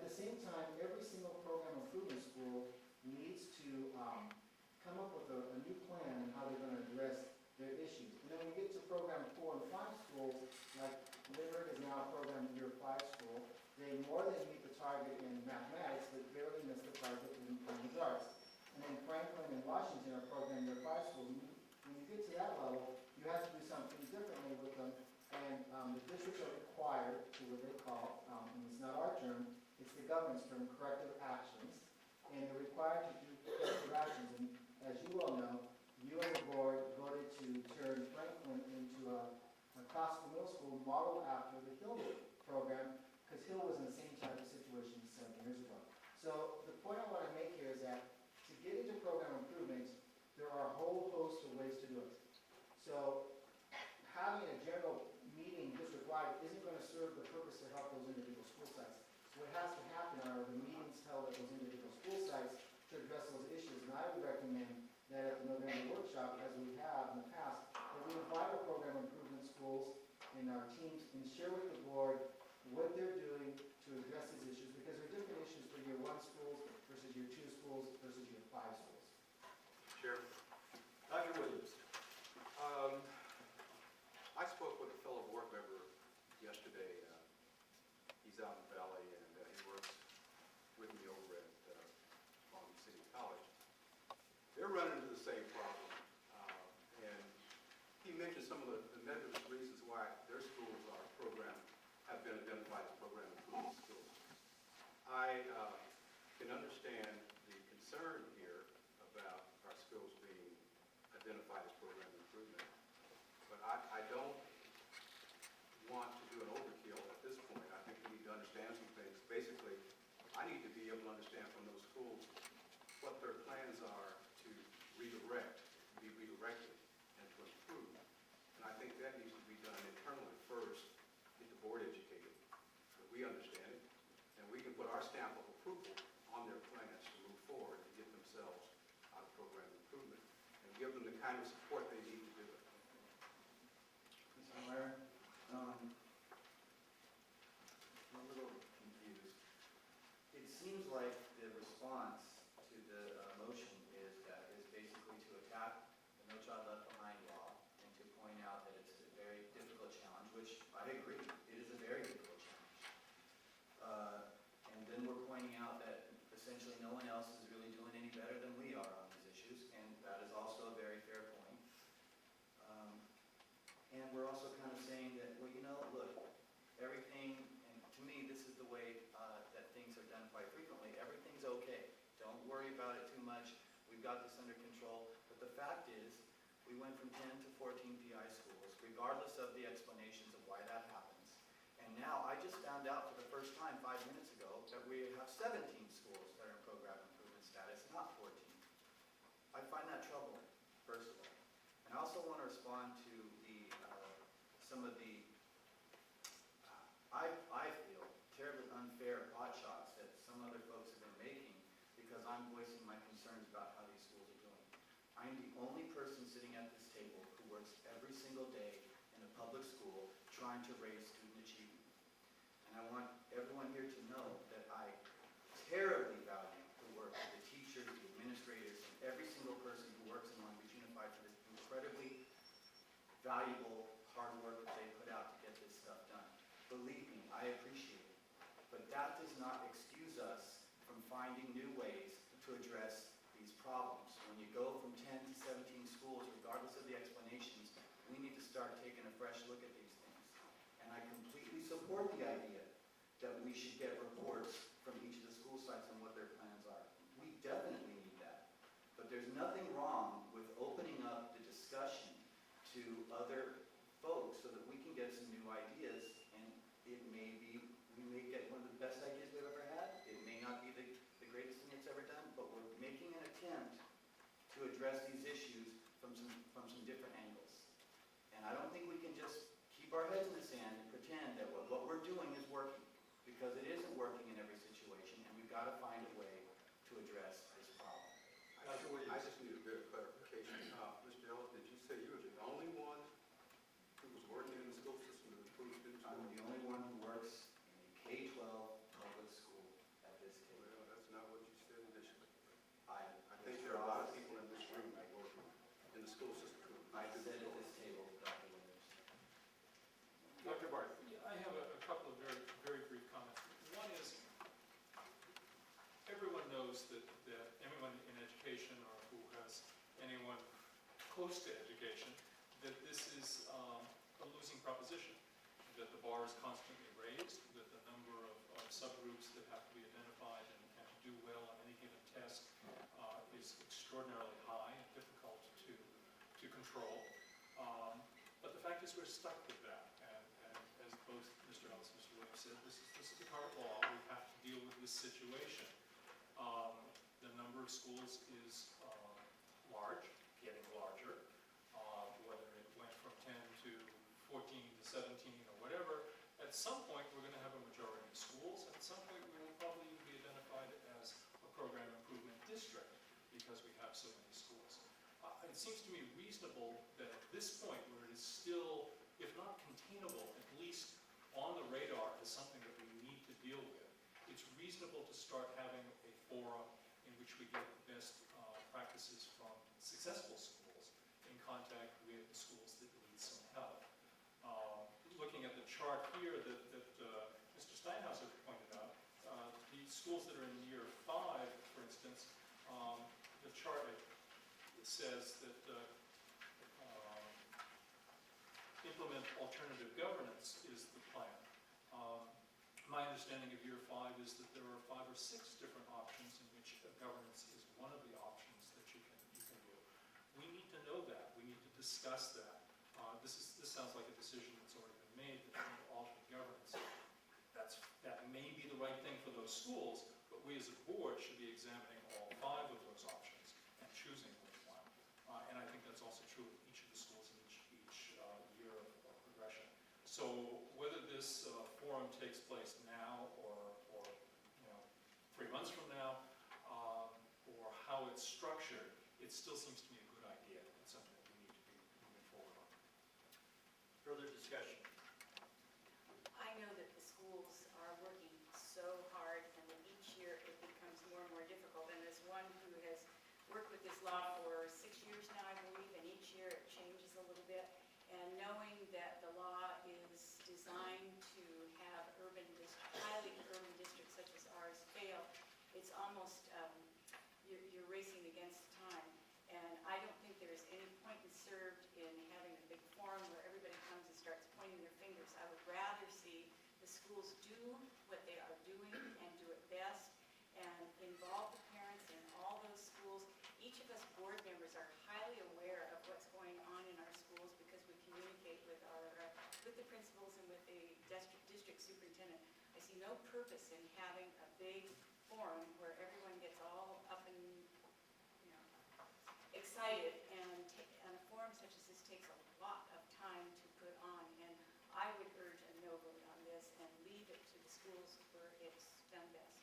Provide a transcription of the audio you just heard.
the same time, every single program improvement school needs to come up with a new plan on how they're going to address their issues. And then when we get to program 4 and 5 schools, like Limerick is now a program year 5 school, they more than meet the target in mathematics, but barely miss the target in language arts. And then Franklin and Washington are program year 5 schools. When you get to that level, you have to do something differently with them. And the districts are required to what they call, and it's not our term, it's the government's term, corrective actions. And they're required to do corrective actions. And as you all know, you and the board voted to turn Franklin into a classical middle school modeled after the Hill program, because Hill was in the same type of situation 7 years ago. So the point I want to make here is that to get into program improvement, there are a whole host of ways to do it. So having a general meeting district-wide isn't going to serve the purpose to help those individual school sites. So what has to happen are the meetings held at those individual school sites to address those issues. And I would recommend that at the November workshop, as we have in the past, that we invite our program improvement schools and our teams and share with the board what they're doing to address these issues, because there are different issues for year 1 schools versus year 2 schools versus year 5 schools. Chair. Dr. Williams. I spoke with a fellow board member yesterday. He's out in the Valley, and he works with me over at Long Beach City College. They're running into the same problem, and he mentioned some of the nebulous reasons why their schools have been identified as program improvement schools. I can understand the concern here about our schools being identified as program improvement, but I don't want to do an overkill at this point. I think we need to understand some things. Basically, I need to be able to understand from those schools what their plans are to redirect, be redirected, and to improve. And I think that needs to be done internally first, get the board educated, so we understand it, and we can put our stamp of approval on their plans to move forward and get themselves out of program improvement, and give them the kind of support they need to do it. Mr. Meyer, I'm a little confused. It seems like the response to the motion is basically to attack the No Child Left Behind law and to point out that it's a very difficult challenge, which I agree, it is a very difficult challenge. And then we're pointing out that essentially no one else is really doing any better than we are on these issues, and that is also a very fair point. And we're also kind of saying that, well, you know, look, everything, and to me, this is the way that things are done quite frequently. Everything's okay. Don't worry about it too much. We've got this under control. But the fact is, we went from 10 to 14 PI schools, regardless of the explanations of why that happens. And now, I just found out for the first time 5 minutes ago that we have 17 schools that are in program improvement status, not 14. I find that troubling, first of all. And I also want to respond to some of the, I feel, terribly unfair pot shots that some other folks have been making because I'm voicing my concerns about how these schools are doing. I'm the only person sitting at this table who works every single day in a public school trying to raise student achievement. And I want everyone here to know that I terribly value the work of the teachers, the administrators, and every single person who works in Long Beach Unified for this incredibly valuable hard work that they put out to get this stuff done. Believe me, I appreciate it. But that does not excuse us from finding new ways to address these problems. When you go from 10 to 17 schools, regardless of the explanations, we need to start taking a fresh look at these things. And I completely support the idea that we should get reports from each of the school sites on what their plans are. We definitely need that. But there's nothing wrong with opening up the discussion to other folks so that we can get some new ideas, and it may be, we may get one of the best ideas we've ever had. It may not be the greatest thing that's ever done, but we're making an attempt to address these issues from some different angles. And I don't think we can just keep our heads in the sand and pretend that what we're doing is working, because it isn't working in every situation, and we've got to find a way to address this problem. I just need a bit of clarification. Mr. Ellis, did you say you were the only one who was working in the school system to improve students? I'm the only one who works in a K-12 public school knows that anyone in education or who has anyone close to education, that this is a losing proposition, that the bar is constantly raised, that the number of subgroups that have to be identified and to do well on any given test is extraordinarily high and difficult to control. But the fact is we're stuck with that, and as both Mr. Ellis and Mr. Williams said, this is the current law. We have to deal with this situation. The number of schools is large, getting larger. Whether it went from 10 to 14 to 17 or whatever, at some point we're going to have a majority of schools, and at some point we will probably even be identified as a program improvement district because we have so many schools. It seems to me reasonable that at this point where it is still, if not containable, at least on the radar as something that we need to deal with, it's reasonable to start having a forum in which we get the best practices from successful schools in contact with the schools that need some help. Looking at the chart here that Mr. Steinhauser pointed out, the schools that are in year 5, for instance, the chart says that implement alternative governance is the plan. My understanding of year 5 is that there are 5 or 6 different options in which governance is one of the options that you can do. We need to know that. We need to discuss that. This sounds like a decision that's already been made that we need to alter governance. That may be the right thing for those schools, but we as a board should be examining all 5 of those options and choosing which one. And I think that's also true of each of the schools in each year of progression. So whether this forum takes place now or 3 months from now, or how it's structured, it still seems to me a good idea. It's something that we need to be moving forward on. Further discussion? I know that the schools are working so hard, and that each year it becomes more and more difficult. And as one who has worked with this law for 6 years now, I believe, and each year it changes a little bit. And knowing that the law is designed to have highly urban districts such as ours fail, it's almost, you're racing against time. And I don't think there's any point in served in having a big forum where everybody comes and starts pointing their fingers. I would rather see the schools do what they are doing and do it best, and involve the parents in all those schools. Each of us board members are highly aware of what's going on in our schools because we communicate with the principals and with the district superintendent. I see no purpose in having a big forum where everyone gets all up and excited, and a forum such as this takes a lot of time to put on. And I would urge a no vote on this and leave it to the schools where it's done best.